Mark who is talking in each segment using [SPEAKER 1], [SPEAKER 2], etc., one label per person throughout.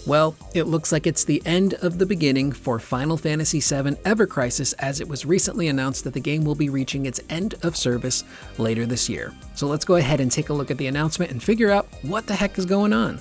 [SPEAKER 1] Well, it looks like it's the end of the beginning for Final Fantasy VII Ever Crisis, as it was recently announced that the game will be reaching its end of service later this year. So let's go ahead and take a look at the announcement and figure out what the heck is going on.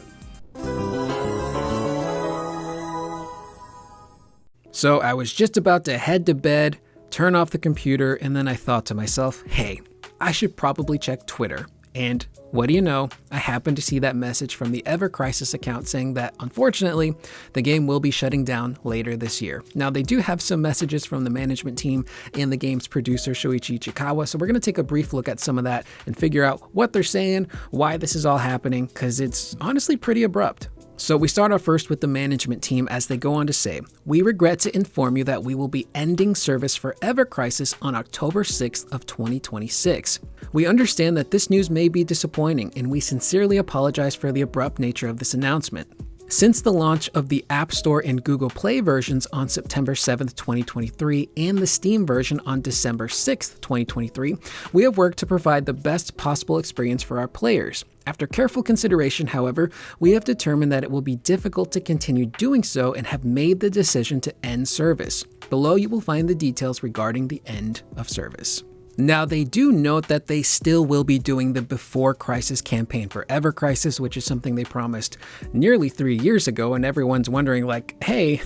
[SPEAKER 1] So I was just about to head to bed, turn off the computer, and then I thought to myself, hey, I should probably check Twitter. And what do you know, I happened to see that message from the Ever Crisis account saying that, unfortunately, the game will be shutting down later this year. Now, they do have some messages from the management team and the game's producer, Shuichi Ichikawa, so we're going to take a brief look at some of that and figure out what they're saying, why this is all happening, because it's honestly pretty abrupt. So we start off first with the management team as they go on to say, "We regret to inform you that we will be ending service for Ever Crisis on October 6th of 2026. We understand that this news may be disappointing, and we sincerely apologize for the abrupt nature of this announcement. Since the launch of the App Store and Google Play versions on September 7th, 2023, and the Steam version on December 6th, 2023, we have worked to provide the best possible experience for our players. After careful consideration, however, we have determined that it will be difficult to continue doing so and have made the decision to end service. Below you will find the details regarding the end of service." Now, they do note that they still will be doing the Before Crisis campaign for Ever Crisis, which is something they promised nearly 3 years ago, and everyone's wondering like, hey,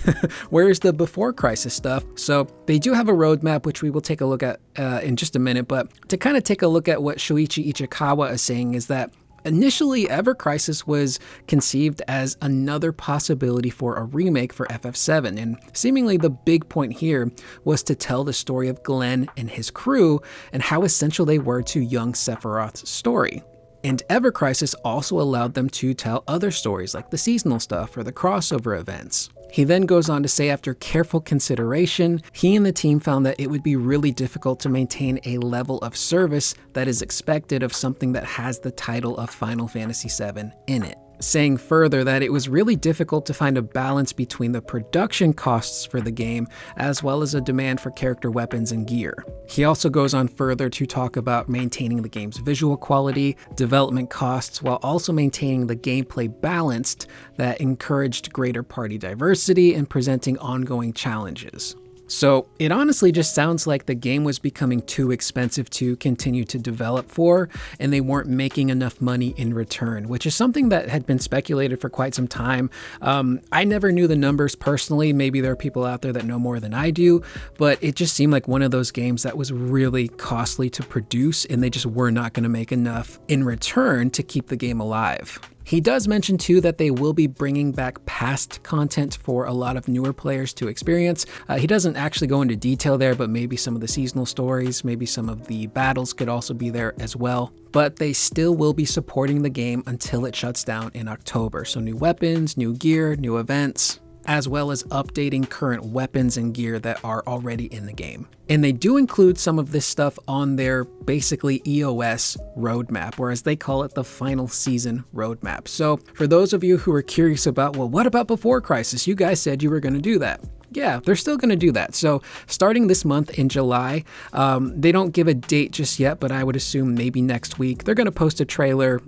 [SPEAKER 1] where's the Before Crisis stuff? So they do have a roadmap, which we will take a look at in just a minute, but to kind of take a look at what Shuichi Ichikawa is saying is that initially, Ever Crisis was conceived as another possibility for a remake for FF7, and seemingly the big point here was to tell the story of Glenn and his crew and how essential they were to young Sephiroth's story. And Ever Crisis also allowed them to tell other stories like the seasonal stuff or the crossover events. He then goes on to say, after careful consideration, he and the team found that it would be really difficult to maintain a level of service that is expected of something that has the title of Final Fantasy VII in it. Saying further that it was really difficult to find a balance between the production costs for the game as well as a demand for character weapons and gear. He also goes on further to talk about maintaining the game's visual quality, development costs, while also maintaining the gameplay balanced that encouraged greater party diversity and presenting ongoing challenges. So it honestly just sounds like the game was becoming too expensive to continue to develop for, and they weren't making enough money in return, which is something that had been speculated for quite some time. I never knew the numbers personally. Maybe there are people out there that know more than I do, but it just seemed like one of those games that was really costly to produce, and they just were not going to make enough in return to keep the game alive. He does mention too that they will be bringing back past content for a lot of newer players to experience. He doesn't actually go into detail there, but maybe some of the seasonal stories, maybe some of the battles could also be there as well. But they still will be supporting the game until it shuts down in October. So new weapons, new gear, new events, as well as updating current weapons and gear that are already in the game. And they do include some of this stuff on their basically EOS roadmap, or as they call it, the final season roadmap. So for those of you who are curious about, well, what about Before Crisis? You guys said you were going to do that. Yeah, they're still going to do that. So starting this month in July, they don't give a date just yet, but I would assume maybe next week, they're going to post a trailer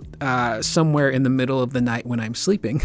[SPEAKER 1] somewhere in the middle of the night when I'm sleeping,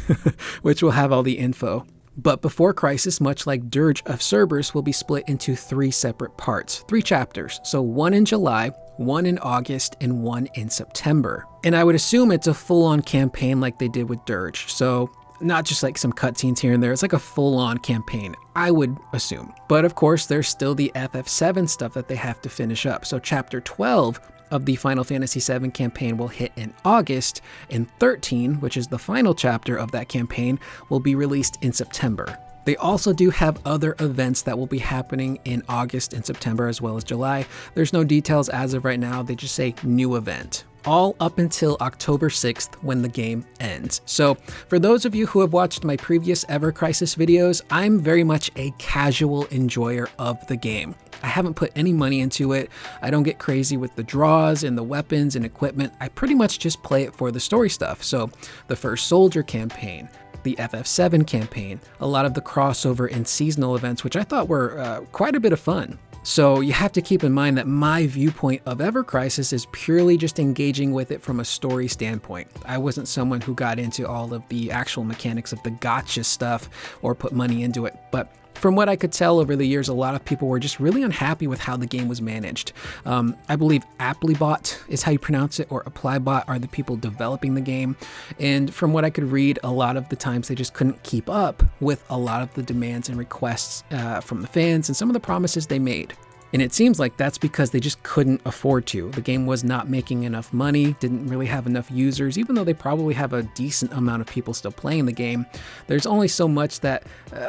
[SPEAKER 1] which will have all the info. But Before Crisis, much like Dirge of Cerberus, will be split into 3 separate parts, 3 chapters. So 1 in July, 1 in August, and 1 in September. And I would assume it's a full-on campaign like they did with Dirge. So not just like some cutscenes here and there, it's like a full-on campaign, I would assume. But of course, there's still the FF7 stuff that they have to finish up. So chapter 12 of the Final Fantasy VII campaign will hit in August, and 13, which is the final chapter of that campaign, will be released in September. They also do have other events that will be happening in August and September as well as July. There's no details as of right now, they just say new event. All up until October 6th when the game ends. So for those of you who have watched my previous Ever Crisis videos, I'm very much a casual enjoyer of the game. I haven't put any money into it. I don't get crazy with the draws and the weapons and equipment. I pretty much just play it for the story stuff. So the First Soldier campaign, the FF7 campaign, a lot of the crossover and seasonal events, which I thought were quite a bit of fun. So you have to keep in mind that my viewpoint of Ever Crisis is purely just engaging with it from a story standpoint. I wasn't someone who got into all of the actual mechanics of the gotcha stuff or put money into it, but from what I could tell over the years, a lot of people were just really unhappy with how the game was managed. I believe Applybot is how you pronounce it, or Applybot are the people developing the game. And from what I could read, a lot of the times they just couldn't keep up with a lot of the demands and requests from the fans and some of the promises they made. And it seems like that's because they just couldn't afford to. The game was not making enough money, didn't really have enough users, even though they probably have a decent amount of people still playing the game. There's only so much that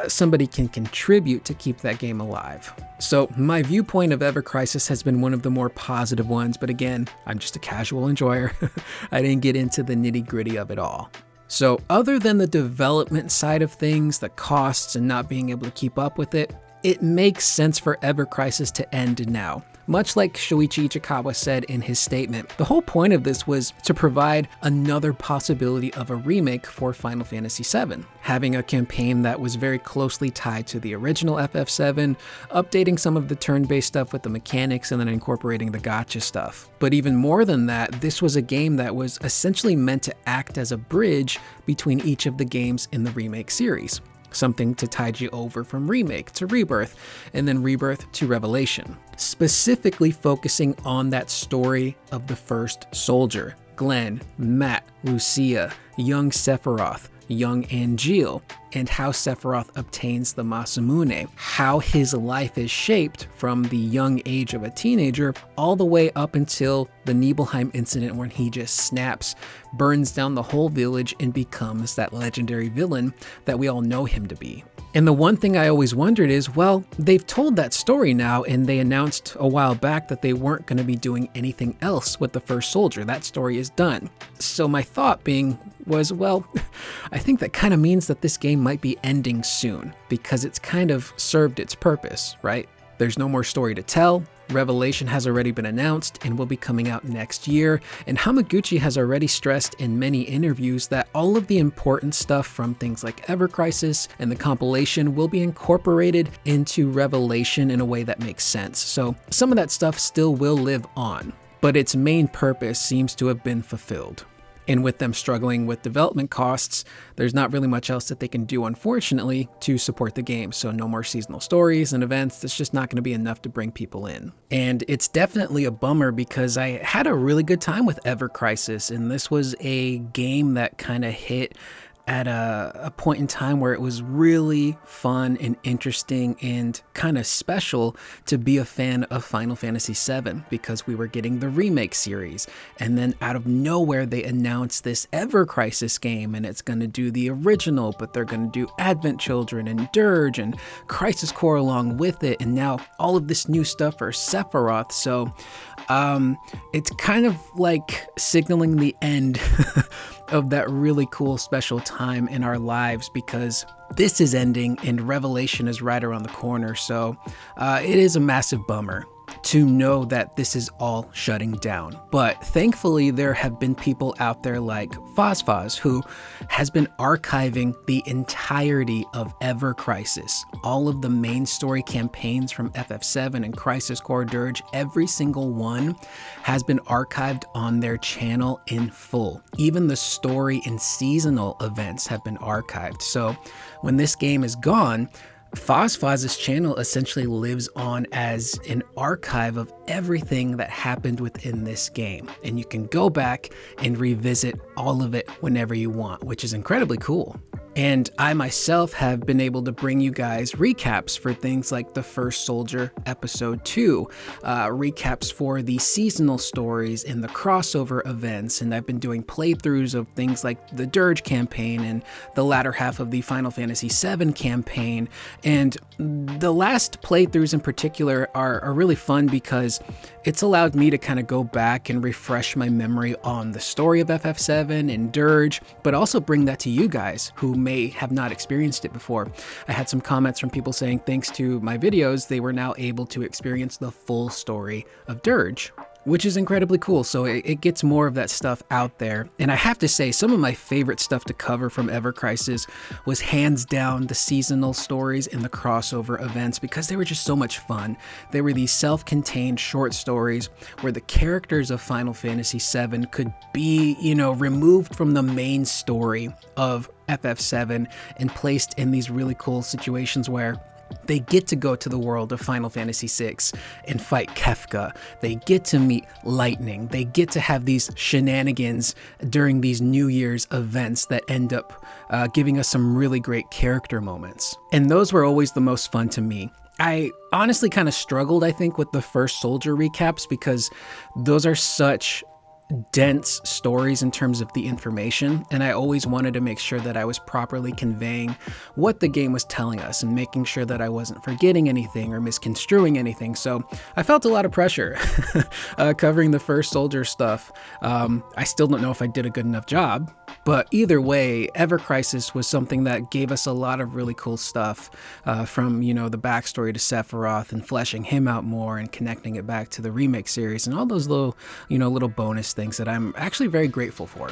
[SPEAKER 1] somebody can contribute to keep that game alive. So my viewpoint of Ever Crisis has been one of the more positive ones, but again, I'm just a casual enjoyer. I didn't get into the nitty-gritty of it all. So other than the development side of things, the costs and not being able to keep up with it, it makes sense for Ever Crisis to end now. Much like Shoichi Ichikawa said in his statement, the whole point of this was to provide another possibility of a remake for Final Fantasy VII, having a campaign that was very closely tied to the original FF7, updating some of the turn-based stuff with the mechanics and then incorporating the gotcha stuff. But even more than that, this was a game that was essentially meant to act as a bridge between each of the games in the remake series. Something to tide you over from Remake to Rebirth, and then Rebirth to Revelation. Specifically focusing on that story of the first soldier, Glenn, Matt, Lucia, young Sephiroth, young Angeal, and how Sephiroth obtains the Masamune, how his life is shaped from the young age of a teenager all the way up until the Nibelheim incident when he just snaps, burns down the whole village, and becomes that legendary villain that we all know him to be. And the one thing I always wondered is, well, they've told that story now, and they announced a while back that they weren't going to be doing anything else with the first soldier. That story is done. So my thought was, well, I think that kind of means that this game might be ending soon, because it's kind of served its purpose, right? There's no more story to tell. Revelation has already been announced and will be coming out next year, and Hamaguchi has already stressed in many interviews that all of the important stuff from things like Ever Crisis and the compilation will be incorporated into Revelation in a way that makes sense. So some of that stuff still will live on, but its main purpose seems to have been fulfilled. And with them struggling with development costs, there's not really much else that they can do, unfortunately, to support the game. So no more seasonal stories and events. That's just not going to be enough to bring people in. And it's definitely a bummer because I had a really good time with Ever Crisis, and this was a game that kind of hit at a point in time where it was really fun and interesting and kind of special to be a fan of Final Fantasy VII, because we were getting the remake series, and then out of nowhere they announced this Ever Crisis game, and it's going to do the original, but they're going to do Advent Children and Dirge and Crisis Core along with it, and now all of this new stuff for Sephiroth. So it's kind of like signaling the end of that really cool special time in our lives, because this is ending and Revelation is right around the corner. So it is a massive bummer to know that this is all shutting down. But thankfully, there have been people out there like Fozfaz, who has been archiving the entirety of Ever Crisis. All of the main story campaigns from FF7 and Crisis Core Dirge, every single one has been archived on their channel in full. Even the story and seasonal events have been archived. So when this game is gone, Fozfaz's channel essentially lives on as an archive of everything that happened within this game, and you can go back and revisit all of it whenever you want, which is incredibly cool. And I myself have been able to bring you guys recaps for things like The First Soldier Episode 2, recaps for the seasonal stories and the crossover events, and I've been doing playthroughs of things like the Dirge campaign and the latter half of the Final Fantasy VII campaign. And the last playthroughs in particular are really fun because it's allowed me to kind of go back and refresh my memory on the story of FF7 and Dirge, but also bring that to you guys who may have not experienced it before. I had some comments from people saying thanks to my videos, they were now able to experience the full story of Dirge. which is incredibly cool. So it gets more of that stuff out there. And I have to say, some of my favorite stuff to cover from Ever Crisis was hands down the seasonal stories and the crossover events, because they were just so much fun. They were these self-contained short stories where the characters of Final Fantasy VII could be, removed from the main story of FF7 and placed in these really cool situations where they get to go to the world of Final Fantasy VI and fight Kefka. They get to meet Lightning. They get to have these shenanigans during these New Year's events that end up giving us some really great character moments. And those were always the most fun to me. I honestly kind of struggled, I think, with the first Soldier recaps, because those are such dense stories in terms of the information, and I always wanted to make sure that I was properly conveying what the game was telling us and making sure that I wasn't forgetting anything or misconstruing anything. So I felt a lot of pressure covering the first Soldier stuff. I still don't know if I did a good enough job, but either way, Ever Crisis was something that gave us a lot of really cool stuff, from the backstory to Sephiroth and fleshing him out more and connecting it back to the remake series and all those little bonus things that I'm actually very grateful for.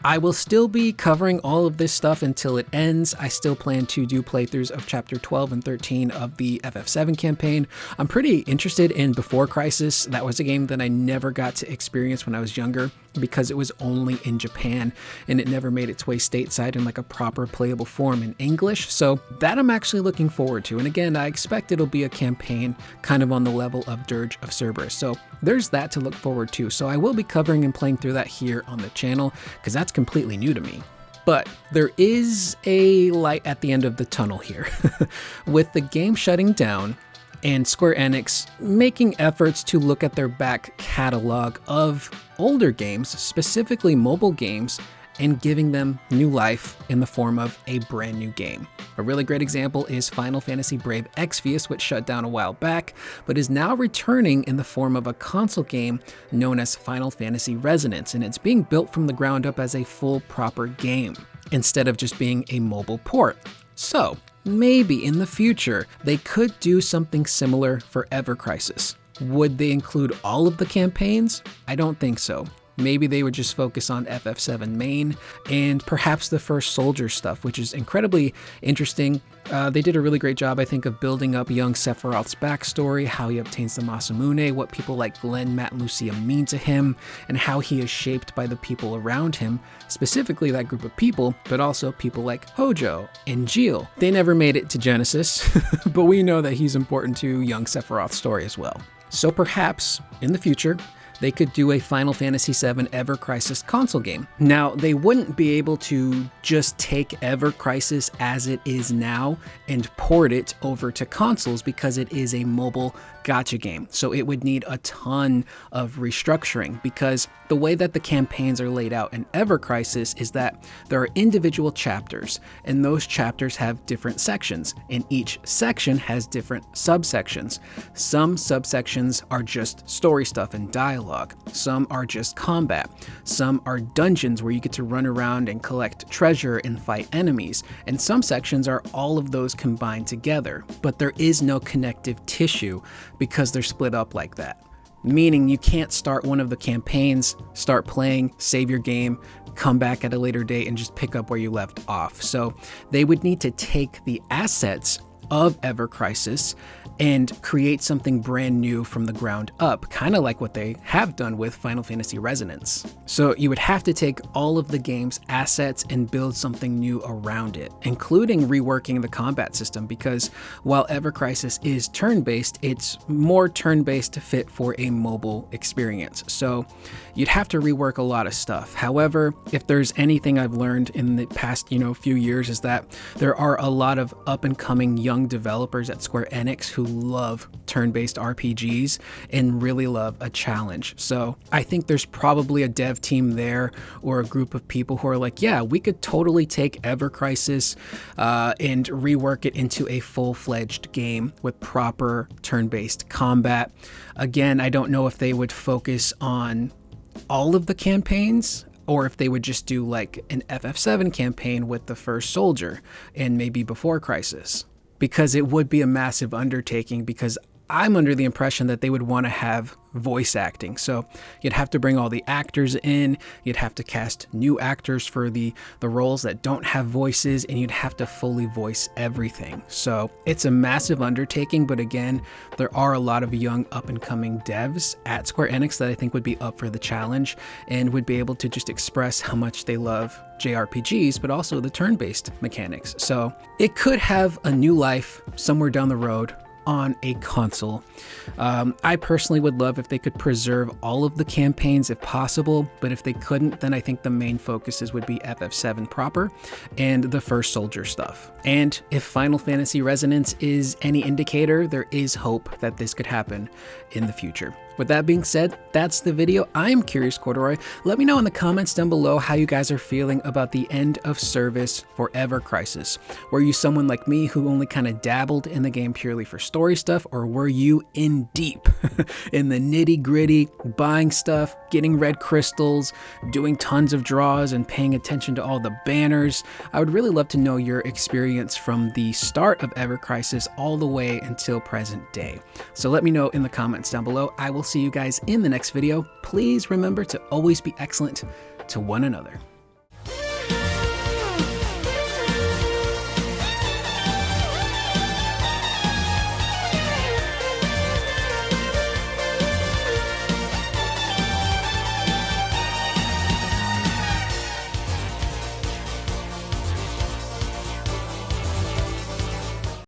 [SPEAKER 1] I will still be covering all of this stuff until it ends. I still plan to do playthroughs of Chapter 12 and 13 of the FF7 campaign. I'm pretty interested in Before Crisis. That was a game that I never got to experience when I was younger because it was only in Japan and it never made its way stateside in like a proper playable form in English. So that I'm actually looking forward to. And again, I expect it'll be a campaign kind of on the level of Dirge of Cerberus. So there's that to look forward to. So I will be covering and playing through that here on the channel because that's completely new to me. But there is a light at the end of the tunnel here. With the game shutting down and Square Enix making efforts to look at their back catalog of older games, specifically mobile games, and giving them new life in the form of a brand new game. A really great example is Final Fantasy Brave Exvius, which shut down a while back, but is now returning in the form of a console game known as Final Fantasy Resonance, and it's being built from the ground up as a full proper game, instead of just being a mobile port. So, maybe in the future, they could do something similar for Ever Crisis. Would they include all of the campaigns? I don't think so. Maybe they would just focus on FF7 main and perhaps the first Soldier stuff, which is incredibly interesting. They did a really great job, I think, of building up young Sephiroth's backstory, how he obtains the Masamune, what people like Glenn, Matt, and Lucia mean to him, and how he is shaped by the people around him, specifically that group of people, but also people like Hojo and Jill. They never made it to Genesis, but we know that he's important to young Sephiroth's story as well. So perhaps, in the future, they could do a Final Fantasy VII Ever Crisis console game. Now, they wouldn't be able to just take Ever Crisis as it is now and port it over to consoles because it is a mobile gacha game. So it would need a ton of restructuring because the way that the campaigns are laid out in Ever Crisis is that there are individual chapters, and those chapters have different sections, and each section has different subsections. Some subsections are just story stuff and dialogue. Some are just combat. Some are dungeons where you get to run around and collect treasure and fight enemies. And some sections are all of those combined together, but there is no connective tissue because they're split up like that. Meaning you can't start one of the campaigns, start playing, save your game, come back at a later date and just pick up where you left off. So they would need to take the assets of Ever Crisis and create something brand new from the ground up, kind of like what they have done with Final Fantasy Resonance. So you would have to take all of the game's assets and build something new around it, including reworking the combat system, because while Ever Crisis is turn-based, it's more turn-based to fit for a mobile experience. So you'd have to rework a lot of stuff. However, if there's anything I've learned in the past, few years is that there are a lot of up-and-coming young developers at Square Enix who love turn-based RPGs and really love a challenge. So I think there's probably a dev team there or a group of people who are like, yeah, we could totally take Ever Crisis and rework it into a full-fledged game with proper turn-based combat. Again, I don't know if they would focus on all of the campaigns or if they would just do like an FF7 campaign with the first Soldier and maybe Before Crisis, because it would be a massive undertaking, because I'm under the impression that they would want to have voice acting. So you'd have to bring all the actors in, you'd have to cast new actors for the roles that don't have voices, and you'd have to fully voice everything. So it's a massive undertaking, but again, there are a lot of young up and coming devs at Square Enix that I think would be up for the challenge and would be able to just express how much they love JRPGs, but also the turn-based mechanics. So it could have a new life somewhere down the road on a console. I personally would love if they could preserve all of the campaigns if possible, but if they couldn't, then I think the main focuses would be FF7 proper and the First Soldier stuff. And if Final Fantasy Resonance is any indicator, there is hope that this could happen in the future. With that being said, that's the video. I'm Curious Corduroy. Let me know in the comments down below how you guys are feeling about the end of service for Ever Crisis. Were you someone like me who only kind of dabbled in the game purely for story stuff, or were you in deep in the nitty-gritty, buying stuff, getting red crystals, doing tons of draws, and paying attention to all the banners? I would really love to know your experience from the start of Ever Crisis all the way until present day. So let me know in the comments down below. I will see you guys in the next video. Please remember to always be excellent to one another.